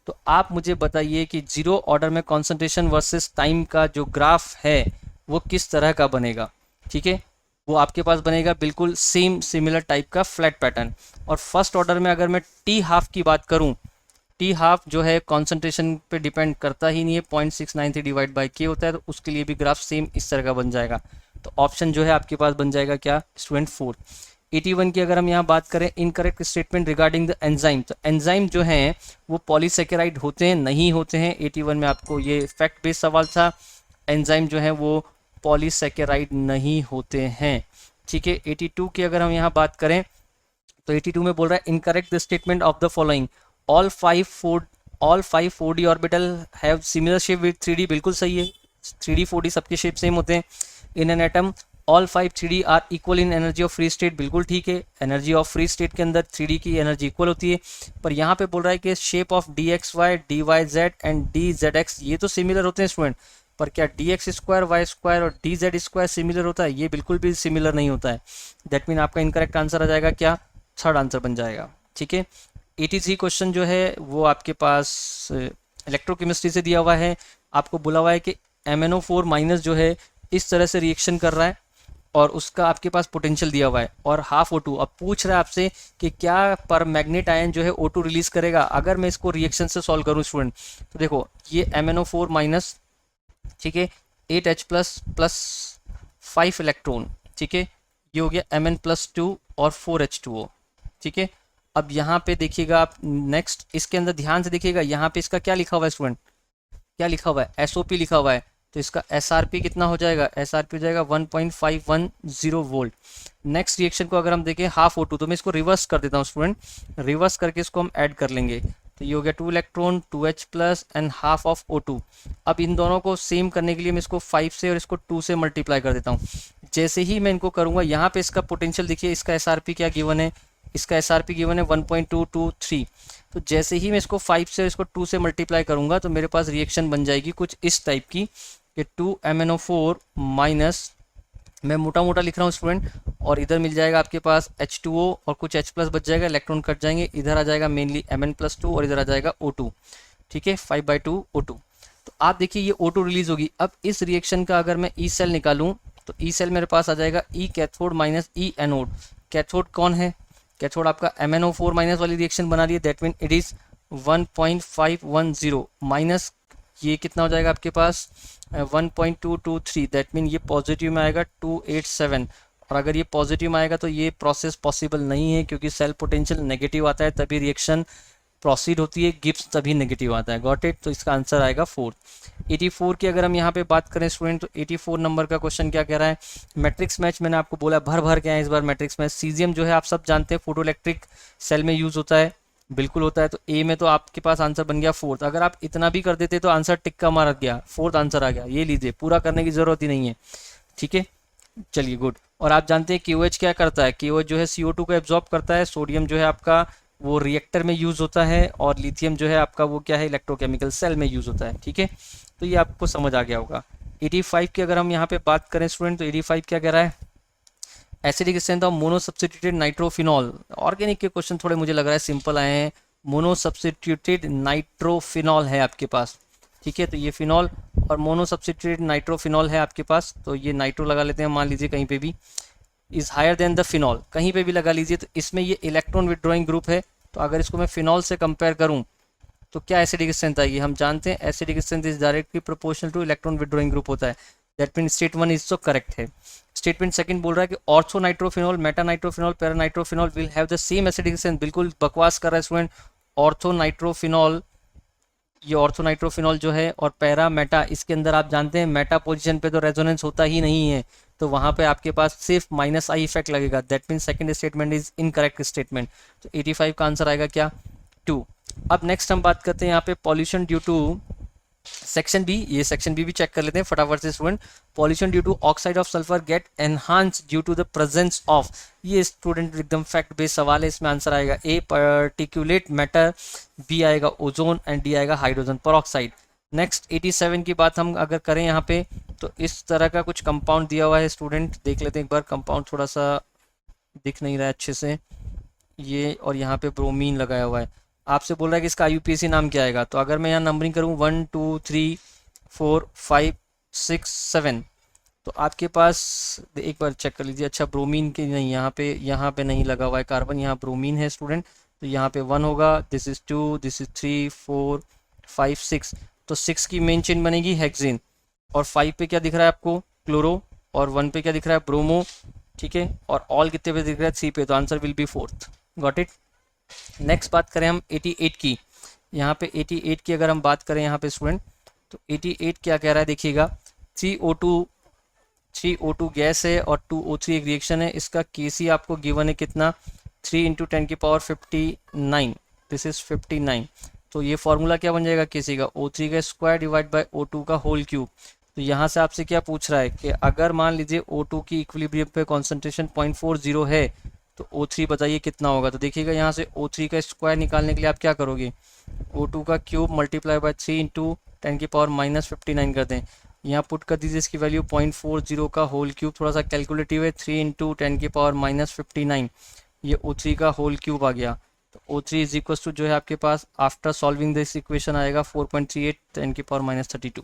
तो आप मुझे बताइए कि जीरो ऑर्डर में कॉन्सेंट्रेशन वर्सेस टाइम का जो ग्राफ है वो किस तरह का बनेगा। ठीक है, वो आपके पास बनेगा बिल्कुल सेम सिमिलर टाइप का फ्लैट पैटर्न। और फर्स्ट ऑर्डर में अगर मैं t½ की बात करूं, t½ जो है कॉन्सेंट्रेशन पे डिपेंड करता ही नहीं है, 0.693 डिवाइड बाई k होता है, तो उसके लिए भी ग्राफ सेम इस तरह का बन जाएगा। तो ऑप्शन जो है आपके पास बन जाएगा क्या स्टूडेंट, 4। 81 की अगर हम यहाँ बात करें, incorrect statement regarding the enzyme. तो एंजाइम जो हैं वो पॉलीसेकेराइड होते हैं, नहीं होते हैं। 81 में आपको ये फैक्ट बेस्ड सवाल था, एंजाइम जो है वो पॉलीसेकेराइड नहीं होते हैं। ठीक है, 82 की अगर हम यहाँ बात करें तो 82 में बोल रहा है incorrect the statement of the following, all five 4d orbital have similar shape with 3d। बिल्कुल सही है, 3d 4d सबके शेप सेम होते हैं। In an atom all 5 3d are equal in energy of free state. बिल्कुल ठीक है, energy of free state के अंदर 3d की एनर्जी इक्वल होती है। पर यहाँ पे बोल रहा है कि shape of dxy, dyz and dzx ये तो सिमिलर होते हैं स्टूडेंट, पर क्या dx² y² और dz² सिमिलर होता है, ये बिल्कुल भी सिमिलर नहीं होता है। दैट मीन आपका इनकरेक्ट आंसर आ जाएगा क्या, थर्ड आंसर बन जाएगा। ठीक है, 83 क्वेश्चन जो है वो आपके पास इलेक्ट्रोकेमिस्ट्री से दिया हुआ है। आपको बोला हुआ है कि MnO4- जो है इस तरह से रिएक्शन कर रहा है और उसका आपके पास पोटेंशियल दिया हुआ है और हाफ O2। अब पूछ रहा है आपसे कि क्या पर मैग्नेट आयन जो है O2 रिलीज करेगा। अगर मैं इसको रिएक्शन से सॉल्व करूं स्टूडेंट तो देखो ये MnO4-, ठीक है, 8H+ प्लस 5 इलेक्ट्रॉन, ठीक है, ये हो गया Mn+2 और 4H2O। ठीक है, अब यहाँ पे देखिएगा आप नेक्स्ट, इसके अंदर ध्यान से देखिएगा, यहाँ पे इसका क्या लिखा हुआ है स्टूडेंट, क्या लिखा हुआ है, SOP लिखा हुआ है। तो इसका SRP कितना हो जाएगा, SRP हो जाएगा 1.510 वोल्ट। नेक्स्ट रिएक्शन को अगर हम देखें हाफ O2, तो मैं इसको रिवर्स कर देता हूँ स्टूडेंट, रिवर्स करके इसको हम ऐड कर लेंगे। तो ये हो गया 2 electron 2H+ and half of O2। अब इन दोनों को सेम करने के लिए मैं इसको 5 से और इसको 2 से मल्टीप्लाई कर देता हूँ। जैसे ही मैं इनको करूँगा यहाँ पे इसका पोटेंशियल देखिए, इसका SRP क्या गिवन है इसका SRP गिवन है 1.223। तो जैसे ही मैं इसको 5 से इसको 2 से मल्टीप्लाई करूंगा तो मेरे पास रिएक्शन बन जाएगी कुछ इस टाइप की कि 2MnO4 माइनस, मैं मोटा मोटा लिख रहा हूँ स्टूडेंट, और इधर मिल जाएगा आपके पास H2O और कुछ H प्लस बच जाएगा, इलेक्ट्रॉन कट जाएंगे, इधर आ जाएगा मेनली Mn+2 और इधर आ जाएगा O2। ठीक है, 5/2 O2। तो आप देखिए ये O2 रिलीज होगी। अब इस रिएक्शन का अगर मैं ई सेल निकालूं तो ई सेल मेरे पास आ जाएगा ई कैथोड माइनस ई एनोड। कैथोड कौन है? कैथोड आपका MnO4 माइनस वाली रिएक्शन बना रही है, that mean it is 1.510 minus ये कितना हो जाएगा आपके पास 1.223, दैट मीन ये पॉजिटिव में आएगा 287। और अगर ये पॉजिटिव में आएगा तो ये प्रोसेस पॉसिबल नहीं है, क्योंकि सेल पोटेंशियल नेगेटिव आता है तभी रिएक्शन प्रोसीड होती है, गिब्स तभी नेगेटिव आता है। Got it? तो इसका आंसर आएगा 4। 84 की अगर हम यहाँ पे बात करें स्टूडेंट, तो 84 नंबर का क्वेश्चन क्या कह रहा है? मैट्रिक्स मैच, मैंने आपको बोला भर भर के आए इस बार मैट्रिक्स मैच। सीजियम जो है आप सब जानते हैं फोटो इलेक्ट्रिक सेल में यूज होता है, बिल्कुल होता है। तो ए में तो आपके पास आंसर बन गया 4। अगर आप इतना भी कर देते तो आंसर टिक्का मार गया, 4th आंसर आ गया। ये लीजिए, पूरा करने की जरूरत ही नहीं है। ठीक है, चलिए गुड। और आप जानते हैं KOH क्या करता है? KOH जो है CO2 को एब्जॉर्ब करता है, सोडियम जो है आपका वो रिएक्टर में यूज होता है, और लिथियम जो है आपका वो क्या है, इलेक्ट्रोकेमिकल सेल में यूज होता है। ठीक है, तो ये आपको समझ आ गया होगा। 85 की अगर हम यहाँ पे बात करें स्टूडेंट, तो 85 क्या कह रहा है? Acidic strength of mono substituted nitrophenol. Organic के क्वेश्चन थोड़े मुझे लग रहा है सिंपल आए हैं। मोनो सब्स्टिट्यूटेड नाइट्रोफिनॉल है आपके पास। ठीक है, तो ये फिनॉल और मोनो सब्स्टिट्यूटेड नाइट्रोफिनॉल है आपके पास, तो ये नाइट्रो लगा लेते हैं, मान लीजिए कहीं पे भी is higher than the phenol, कहीं पे भी लगा लीजिए। तो इसमें ये इलेक्ट्रॉन विड्रॉइंग ग्रुप है, तो अगर इसको मैं फिनॉल से कंपेयर करूं तो क्या एसिडिक स्ट्रेंथ आएगी? हम जानते हैं acidic strength is directly proportional two electron withdrawing group होता है। दैट मीन स्टेटमेंट इज तो करेक्ट है। स्टेटमेंट सेकंड बोल रहा है कि ortho nitrophenol, Meta nitrophenol, para nitrophenol will have the same acidic strength. बिल्कुल बकवास कर रहा है स्टूडेंट। ऑर्थो नाइट्रोफिनॉल, ये ऑर्थो नाइट्रोफिनॉल जो है, और पैरा मेटा, इसके अंदर आप जानते हैं मेटा पोजीशन पे तो रेजोनेंस होता ही नहीं है, तो वहां पे आपके पास सिर्फ -I इफेक्ट लगेगा। That mean second statement is incorrect statement. तो 85 का आंसर आएगा क्या? 2। अब नेक्स्ट हम बात करते हैं यहाँ पे pollution due to section B. ये सेक्शन बी भी चेक कर लेते हैं फटाफट से student. Pollution due to oxide of sulphur get enhance due to the presence of, ये स्टूडेंट एकदम फैक्ट बेस्ड सवाल है, इसमें आंसर आएगा ए पार्टिकुलेट मैटर, बी आएगा ओजोन एंड डी आएगा हाइड्रोजन पेरोक्साइड। नेक्स्ट 87 की बात हम अगर करें यहाँ पे, तो इस तरह का कुछ कंपाउंड दिया हुआ है स्टूडेंट, देख लेते हैं एक बार। कंपाउंड थोड़ा सा दिख नहीं रहा है अच्छे से, ये और यहाँ पे ब्रोमीन लगाया हुआ है। आपसे बोल रहा है कि इसका IUPAC नाम क्या आएगा? तो अगर मैं यहाँ नंबरिंग करूँ 1 2 3 4 5 6 7, तो आपके पास एक बार चेक कर लीजिए। अच्छा, ब्रोमीन के नहीं, यहाँ पे नहीं लगा हुआ है कार्बन, यहाँ ब्रोमीन है स्टूडेंट, तो यहाँ पे 1 होगा, दिस इज 2, दिस इज 3 4 5 6, तो 6 की मेन चेन बनेगी हेक्सेन, और 5 पे क्या दिख रहा है आपको? क्लोरो, और 1 पे क्या दिख रहा है? ब्रोमो। ठीक है, और ऑल कितने पे दिख रहा है? 3 पे, तो answer will B 4th। Got it? Next बात करें हम 88 की। यहाँ पे 88 की अगर हम बात करें यहाँ पे स्टूडेंट, तो 88 क्या कह रहा है देखिएगा। 3O2 गैस है और 2O3 एक रिएक्शन है। इसका Kc आपको गिवन है कितना? 3 × 10⁻59, दिस इज 59। तो ये फॉर्मूला क्या बन जाएगा Kc का? O3 का स्क्वायर डिवाइड बाय O2 का होल क्यूब। तो यहाँ से आपसे क्या पूछ रहा है कि अगर मान लीजिए O2 की इक्विलिब्रियम पे कॉन्सेंट्रेशन 0.40 है, तो O3 बताइए कितना होगा? तो देखिएगा यहाँ से O3 का स्क्वायर निकालने के लिए आप क्या करोगे? O2 का क्यूब मल्टीप्लाई बाय 3 × 10⁻59 कर दें। यहाँ पुट कर दीजिए इसकी वैल्यू 0.40 का होल क्यूब, थोड़ा सा कैलकुलेटिव है, 3 × 10⁻59, ये O3 का होल क्यूब आ गया। तो O3 इज इक्वल टू जो है आपके पास आफ्टर सॉल्विंग दिस इक्वेशन आएगा 4.38 10⁻32।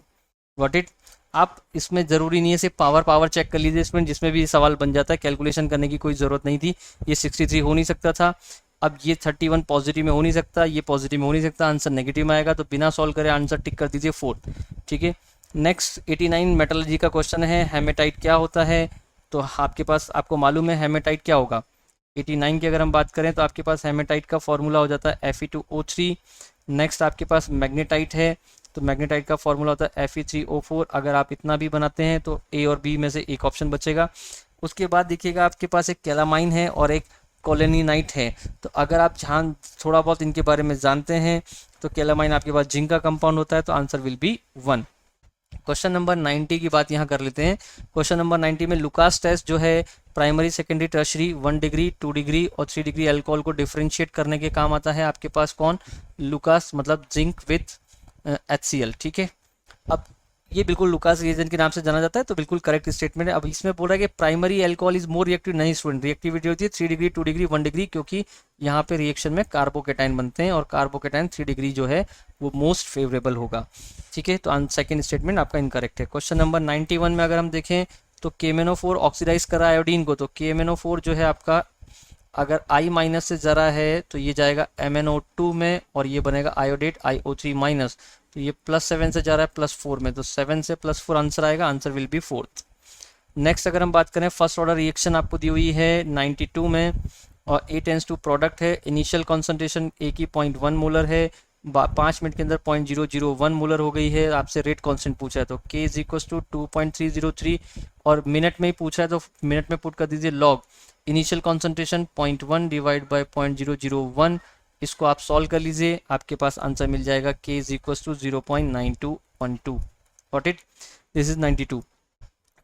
Got it? आप इसमें ज़रूरी नहीं है सिर्फ पावर चेक कर लीजिए इसमें, जिसमें भी सवाल बन जाता है, कैलकुलेशन करने की कोई ज़रूरत नहीं थी। ये 63 हो नहीं सकता था, अब ये 31 पॉजिटिव में हो नहीं सकता, ये पॉजिटिव में हो नहीं सकता, आंसर नेगेटिव में आएगा, तो बिना सॉल्व करे आंसर टिक कर दीजिए 4th। ठीक है, नेक्स्ट 89 मेटलर्जी का क्वेश्चन है, हेमेटाइट क्या होता है? तो आपके पास, आपको मालूम है हेमेटाइट क्या होगा? 89 की अगर हम बात करें तो आपके पास हेमेटाइट का फॉर्मूला हो जाता है Fe2O3। नेक्स्ट आपके पास मैग्नेटाइट है, तो मैग्नेटाइट का फॉर्मूला होता है Fe3O4। अगर आप इतना भी बनाते हैं तो ए और बी में से एक ऑप्शन बचेगा। उसके बाद देखिएगा आपके पास एक कैलामाइन है और एक कोलेनिनाइट है। तो अगर आप थोड़ा बहुत इनके बारे में जानते हैं तो कैलामाइन आपके पास जिंक का कंपाउंड होता है, तो answer will B 1। Question number 90 की बात यहाँ कर लेते हैं। क्वेश्चन नंबर 90 में लुकास टेस्ट जो है primary, secondary, tertiary, 1 degree, 2 degree और 3 डिग्री अल्कोहल को डिफरेंशिएट करने के काम आता है आपके पास कौन, लुकास, मतलब जिंक विथ HCl, ठीक है। अब ये बिल्कुल लुकास रिएजेंट के नाम से जाना जाता है, तो बिल्कुल करेक्ट स्टेटमेंट है। अब इसमें बोल रहा है कि primary alcohol is more reactive, नहीं स्टूडेंट, रिएक्टिविटी होती है 3 डिग्री, 2 डिग्री, 1 डिग्री, क्योंकि यहाँ पे रिएक्शन में कार्बोकेटाइन बनते हैं और कार्बोकेटाइन 3 डिग्री जो है वो मोस्ट फेवरेबल होगा, ठीक है। तो सेकंड स्टेटमेंट आपका इनकरेक्ट है। क्वेश्चन नंबर 91 में अगर हम देखें तो KMnO4 ऑक्सीडाइज करा आयोडीन को, तो KMnO4 जो है आपका अगर I माइनस से जरा है तो ये जाएगा MnO2 में और ये बनेगा आयोडेट IO3 माइनस, तो ये +7 से जा रहा है +4 में, तो 7 से +4 आंसर आएगा, answer will B 4th। Next अगर हम बात करें फर्स्ट ऑर्डर रिएक्शन आपको दी हुई है 92 में और A टेंड्स टू प्रोडक्ट है, इनिशियल कॉन्सेंट्रेशन A की 0.1 मोलर है, 5 मिनट के अंदर 0.001 मोलर हो गई है, आपसे रेट कांस्टेंट पूछा है तो K इज इक्वल टू 2.303 और मिनट में ही पूछा है तो मिनट में पुट कर दीजिए log initial concentration 0.1 divide by 0.001, इसको आप सॉल्व कर लीजिए, आपके पास आंसर मिल जाएगा K is equal to 0.9212। Got it, this is 92।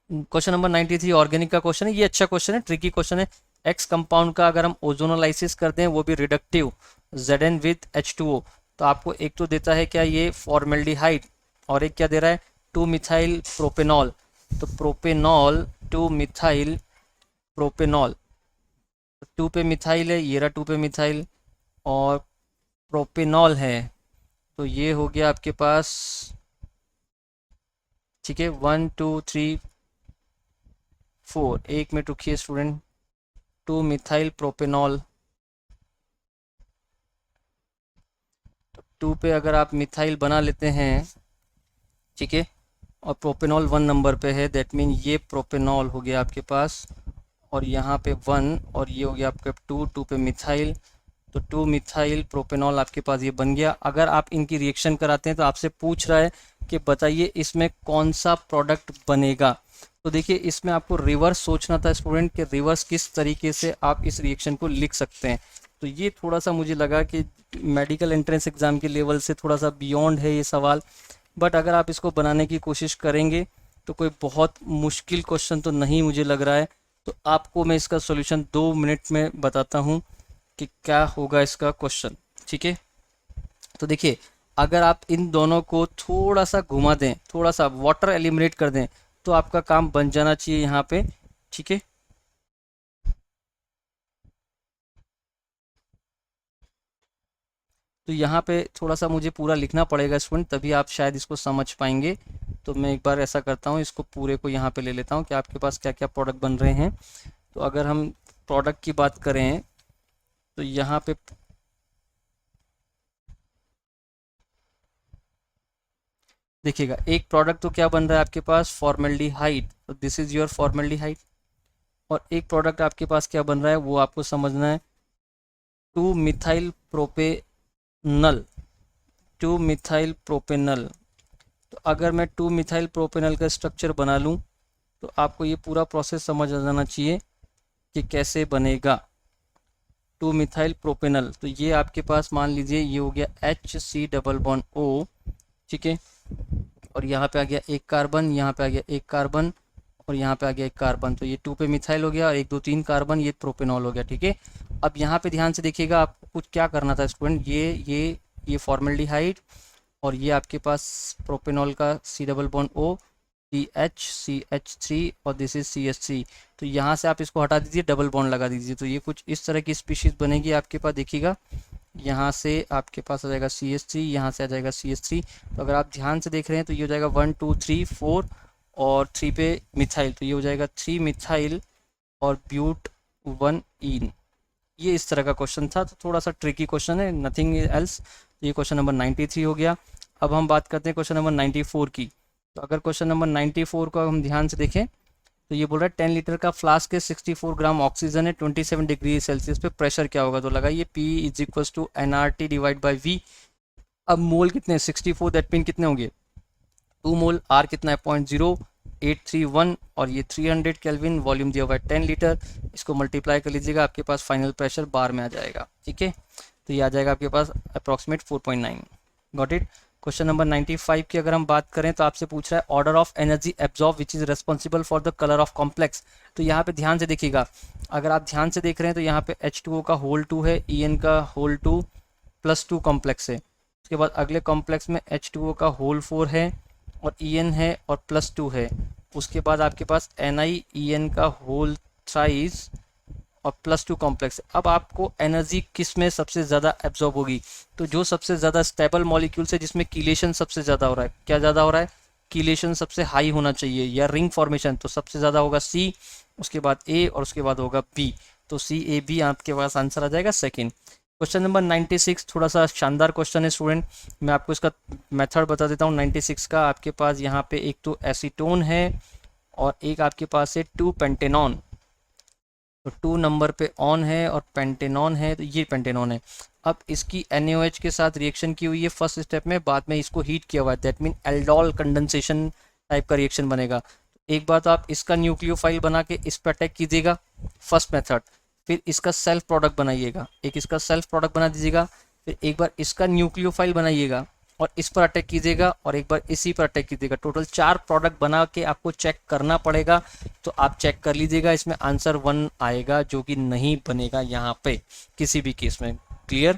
Question number 93 organic का क्वेश्चन है, ये अच्छा क्वेश्चन है, ट्रिकी क्वेश्चन है। एक्स कंपाउंड का अगर हम ओजोनोलाइसिस करते हैं वो भी रिडक्टिव Zn विथ H2O, तो आपको एक तो देता है क्या ये फॉर्मेल्डिहाइड और एक क्या दे रहा है 2 मिथाइल प्रोपेनॉल, तो प्रोपेनॉल 2 मिथाइल प्रोपेनॉल, 2 पे मिथाइल है, ये रहा 2 पे मिथाइल और प्रोपेनॉल है, तो ये हो गया आपके पास, ठीक है 1 2 3 4, एक मिनट रुकिए स्टूडेंट, 2 मिथाइल प्रोपेनॉल, 2 पे अगर आप मिथाइल बना लेते हैं, ठीक है, और प्रोपेनॉल 1 नंबर पे है, दैट मीन ये प्रोपेनॉल हो गया आपके पास और यहाँ पे 1 और ये हो गया आपके 2 पे मिथाइल, तो 2 मिथाइल प्रोपेनॉल आपके पास ये बन गया। अगर आप इनकी रिएक्शन कराते हैं तो आपसे पूछ रहा है कि बताइए इसमें कौन सा प्रोडक्ट बनेगा, तो देखिए इसमें आपको रिवर्स सोचना था स्टूडेंट कि रिवर्स किस तरीके से आप इस रिएक्शन को लिख सकते हैं, तो ये थोड़ा सा मुझे लगा कि मेडिकल एंट्रेंस एग्ज़ाम के लेवल से थोड़ा सा बियॉन्ड है ये सवाल, बट अगर आप इसको बनाने की कोशिश करेंगे तो कोई बहुत मुश्किल क्वेश्चन तो नहीं मुझे लग रहा है। तो आपको मैं इसका सॉल्यूशन 2 मिनट में बताता हूँ कि क्या होगा इसका क्वेश्चन, ठीक है। तो देखिए अगर आप इन दोनों को थोड़ा सा घुमा दें, थोड़ा सा वाटर एलिमिनेट कर दें तो आपका काम बन जाना चाहिए यहाँ पे, ठीक है। तो यहाँ पे थोड़ा सा मुझे पूरा लिखना पड़ेगा स्टूडेंट, तभी आप शायद इसको समझ पाएंगे। तो मैं एक बार ऐसा करता हूँ, इसको पूरे को यहाँ पे ले लेता हूँ कि आपके पास क्या क्या प्रोडक्ट बन रहे हैं। तो अगर हम प्रोडक्ट की बात करें तो यहाँ पे देखिएगा एक प्रोडक्ट तो क्या बन रहा है आपके पास फॉर्मेल्डिहाइड, तो दिस इज योर फॉर्मेल्डिहाइड, और एक प्रोडक्ट आपके पास क्या बन रहा है वो आपको समझना है 2 मिथाइल प्रोपेनल, 2 मिथाइल प्रोपेनल। तो अगर मैं 2 मिथाइल प्रोपेनल का स्ट्रक्चर बना लूँ तो आपको ये पूरा प्रोसेस समझ आ जाना चाहिए कि कैसे बनेगा 2 मिथाइल प्रोपेनल। तो ये आपके पास मान लीजिए ये हो गया HC⋯O, ठीक है, और यहाँ पे आ गया एक कार्बन, यहाँ पे आ गया एक कार्बन और यहाँ पे आ गया एक कार्बन, तो ये 2 पे मिथाइल हो गया और 1 2 3 कार्बन, ये प्रोपेनॉल हो गया, ठीक है। अब यहाँ पे ध्यान से देखिएगा आपको कुछ क्या करना था स्टूडेंट, ये फॉर्मेल्डिहाइड और ये आपके पास प्रोपेनॉल का C⋯O CH3 और दिस इज CH3, तो यहाँ से आप इसको हटा दीजिए, डबल बॉन्ड लगा दीजिए, तो ये कुछ इस तरह की स्पीशीज बनेगी आपके पास। देखिएगा यहाँ से आपके पास आ जाएगा CH3, यहाँ से आ जाएगा CH3, तो अगर आप ध्यान से देख रहे हैं तो ये हो जाएगा 1 2 3 4 और 3 पे मिथाइल, तो ये हो जाएगा 3 मिथाइल और ब्यूट 1 इन। ये इस तरह का क्वेश्चन था, तो थोड़ा सा ट्रिकी क्वेश्चन है, नथिंग एल्स। ये क्वेश्चन नंबर 93 हो गया। अब हम बात करते हैं क्वेश्चन नंबर 94 की। तो अगर क्वेश्चन नंबर 94 को हम ध्यान से देखें तो ये बोल रहा है 10 लीटर का फ्लास्क है, 64 ग्राम ऑक्सीजन है, 27 डिग्री सेल्सियस पे प्रेशर क्या होगा, तो लगाइए P = nRT divide by V। अब मोल कितने 64, दैट मीन कितने होंगे 2 मोल, R कितना है 0.0831 और ये 300 केल्विन, वॉल्यूम दिया हुआ है 10 लीटर, इसको मल्टीप्लाई कर लीजिएगा, आपके पास फाइनल प्रेशर बार में आ जाएगा, ठीक है। तो ये आ जाएगा आपके पास approximate 4.9। Got it. Question number 95 की अगर हम बात करें तो आपसे पूछ रहा है order of energy absorb which is responsible for the colour of complex. तो यहाँ पे ध्यान से देखिएगा, अगर आप ध्यान से देख रहे हैं तो यहाँ पे H2O का होल 2 है, En का होल 2 प्लस 2 कॉम्प्लेक्स है। उसके बाद अगले कॉम्प्लेक्स में H2O का होल 4 है और En है और प्लस 2 है। उसके बाद आपके पास NiEn का होल थ्राइस और प्लस 2 कॉम्प्लेक्स है। अब आपको एनर्जी किस में सबसे ज़्यादा एब्जॉर्ब होगी, तो जो सबसे ज़्यादा स्टेबल मॉलिक्यूल है जिसमें कीलेशन सबसे ज़्यादा हो रहा है, क्या ज़्यादा हो रहा है, कीलेशन सबसे हाई होना चाहिए या रिंग फॉर्मेशन, तो सबसे ज़्यादा होगा C, उसके बाद A और उसके बाद होगा B। तो CAB आपके पास आंसर आ जाएगा सेकेंड। क्वेश्चन नंबर 96 थोड़ा सा शानदार क्वेश्चन है स्टूडेंट, मैं आपको इसका मेथड बता देता हूँ 96 का। आपके पास यहाँ पे एक तो एसीटोन है और एक आपके पास है 2 पेंटेनॉन। तो 2 नंबर पे ऑन है और पेंटेनॉन है, तो ये पेंटेनॉन है। अब इसकी NaOH के साथ रिएक्शन की हुई है फर्स्ट स्टेप में, बाद में इसको हीट किया हुआ है, that mean aldol condensation type का रिएक्शन बनेगा। एक बात आप इसका न्यूक्लियोफाइल बना के इस पर अटैक कीजिएगा, फर्स्ट मेथड, फिर इसका सेल्फ प्रोडक्ट बनाइएगा, एक इसका सेल्फ प्रोडक्ट बना दीजिएगा, फिर एक बार इसका न्यूक्लियोफाइल बनाइएगा और इस पर अटैक कीजिएगा और एक बार इसी पर अटैक कीजिएगा। टोटल 4 प्रोडक्ट बना के आपको चेक करना पड़ेगा। तो आप चेक कर लीजिएगा, इसमें आंसर 1 आएगा जो कि नहीं बनेगा यहाँ पे किसी भी केस में। क्लियर?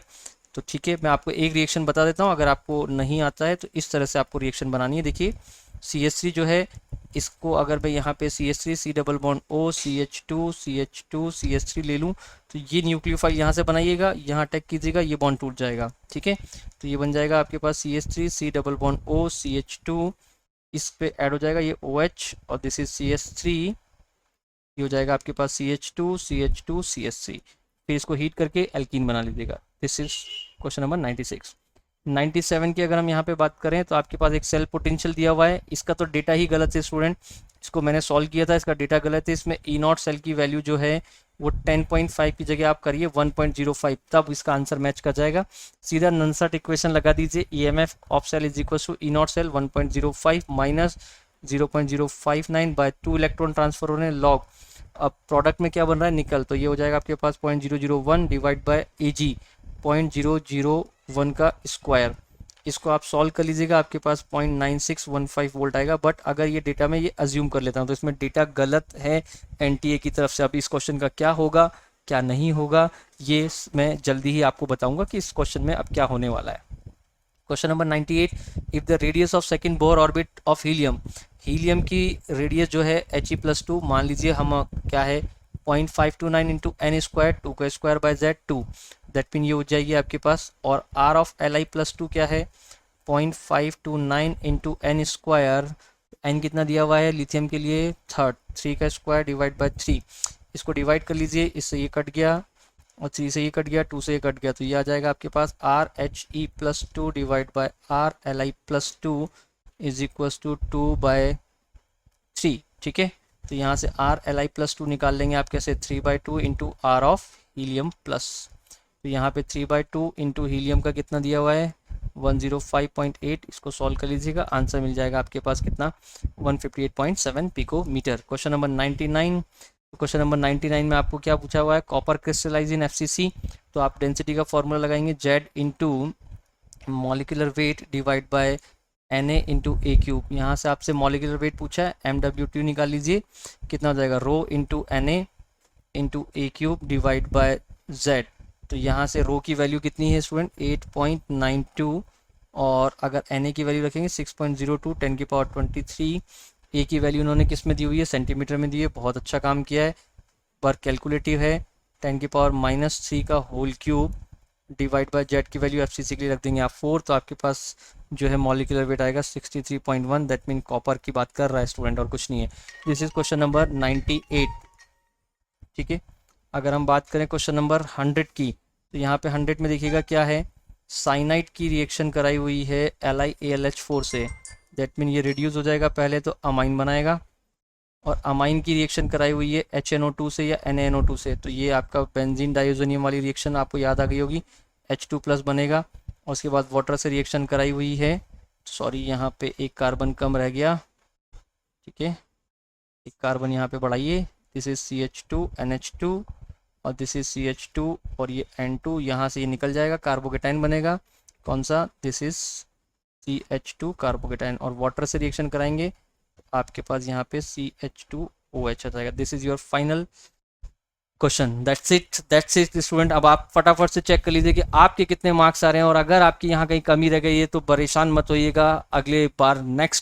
तो ठीक है, मैं आपको एक रिएक्शन बता देता हूँ, अगर आपको नहीं आता है तो इस तरह से आपको रिएक्शन बनानी है। देखिए CH3 जो है, इसको अगर मैं यहाँ पे CH3 C double bond O CH2 CH2 CH3 ले लूँ तो ये न्यूक्लियोफाइल यहाँ से बनाइएगा, यहाँ अटैक कीजिएगा, ये बॉन्ड टूट जाएगा। ठीक है, तो ये बन जाएगा आपके पास CH3 C double bond O CH2, इस पे ऐड हो जाएगा ये OH और दिस इज CH3, ये हो जाएगा आपके पास CH2 CH2 CH3। फिर इसको हीट करके एल्कीन बना लीजिएगा। This is question number 96। 97 की अगर हम यहाँ पे बात करें तो आपके पास एक सेल पोटेंशियल दिया हुआ है, इसका तो डेटा ही गलत है स्टूडेंट, इसको मैंने सॉल्व किया था, इसका डेटा गलत है। इसमें E0 सेल की वैल्यू जो है वो 10.5 की जगह आप करिए 1.05, तब इसका आंसर मैच कर जाएगा। सीधा नंसट इक्वेशन लगा दीजिए, EMF of cell is equal to E0 cell 1.05 minus 0.059 by 2 electron transfer होने लॉग। अब प्रोडक्ट में क्या बन रहा है, निकल, तो ये हो जाएगा आपके पास 0.001 डिवाइड बाय Ag 0.001 का स्क्वायर। इसको आप सॉल्व कर लीजिएगा, आपके पास 0.9615 वोल्ट आएगा। बट अगर ये डेटा में ये अज्यूम कर लेता हूँ तो इसमें डेटा गलत है NTA की तरफ से। अब इस क्वेश्चन का क्या होगा क्या नहीं होगा ये मैं जल्दी ही आपको बताऊंगा कि इस क्वेश्चन में अब क्या होने वाला है। Question number 98, if the radius of second Bohr orbit of helium, helium की रेडियस जो है He+2 मान लीजिए हम क्या है 0.529 इंटू एन स्क्वायर 2 का square by Z2, that mean ये हो जाएगी आपके पास। और R ऑफ Li+2 क्या है 0.529 इंटू एन स्क्वायर, एन कितना दिया हुआ है लिथियम के लिए 3 का स्क्वायर डिवाइड बाय 3, इसको डिवाइड कर लीजिए, इससे ये कट गया और 3 से ये कट गया, 2 से ये कट गया, तो ये आ जाएगा आपके पास RHE+2 divide by RLi+2 is equals to 2/3। ठीक है, तो यहाँ से RLi+2 निकाल लेंगे आप कैसे 3/2 into R of helium plus, तो यहाँ पे 3/2 इंटू हीलियम का कितना दिया हुआ है 105.8, इसको सॉल्व कर लीजिएगा, आंसर मिल जाएगा आपके पास कितना 158.7 picometre. Question number 99, question number 99 में आपको क्या पूछा हुआ है, कॉपर क्रिस्टलाइज इन FCC, तो आप डेंसिटी का फॉर्मूला लगाएंगे Z into molecular weight divide by Na into a cube. यहाँ से आपसे मॉलिकुलर वेट पूछा है, MW2 निकाल लीजिए, कितना हो जाएगा rho into Na into a cube divide by Z। तो यहाँ से रो की वैल्यू कितनी है स्टूडेंट 8.92, और अगर Na की वैल्यू रखेंगे 6.02 10⁻23, ए की वैल्यू उन्होंने किस में दी हुई है सेंटीमीटर में दी है, बहुत अच्छा काम किया है, पर कैलकुलेटिव है 10⁻³ का whole cube divide by Z की वैल्यू FCC के लिए रख देंगे आप 4, तो आपके पास जो है मॉलिकुलर वेट आएगा 63.1, दैट मीन कॉपर की बात कर रहा है स्टूडेंट और कुछ नहीं है। This is question number 98। ठीक है, अगर हम बात करें क्वेश्चन नंबर 100 की, तो यहाँ पे 100 में देखिएगा क्या है, साइनाइड की रिएक्शन कराई हुई है LiAlH4 से, दैट मीन ये रिड्यूस हो जाएगा, पहले तो अमाइन बनाएगा, और अमाइन की रिएक्शन कराई हुई है HNO2 से या NaNO2 से, तो ये आपका बेंजीन डाइओजोनियम वाली रिएक्शन आपको याद आ गई होगी, H2+ बनेगा। और उसके बाद वाटर से रिएक्शन कराई हुई है, सॉरी यहाँ पे एक कार्बन कम रह गया, ठीक है, एक कार्बन यहाँ पे बढ़ाइए, दिस इज CH2 NH2 और दिस इज CH2 और ये N2, यहाँ से ये निकल जाएगा, कार्बोकेटाइन बनेगा, कौन सा, दिस इज CH2 कार्बोकेटाइन, और वाटर से रिएक्शन कराएंगे आपके पास यहाँ पे CH2OH आ जाएगा। This is your final question. That's it student. अब आप फटाफट से चेक कर लीजिए कि आपके कितने मार्क्स आ रहे हैं, और अगर आपकी यहाँ कहीं कमी रह गई है तो परेशान मत होइएगा, अगले बार नेक्स्ट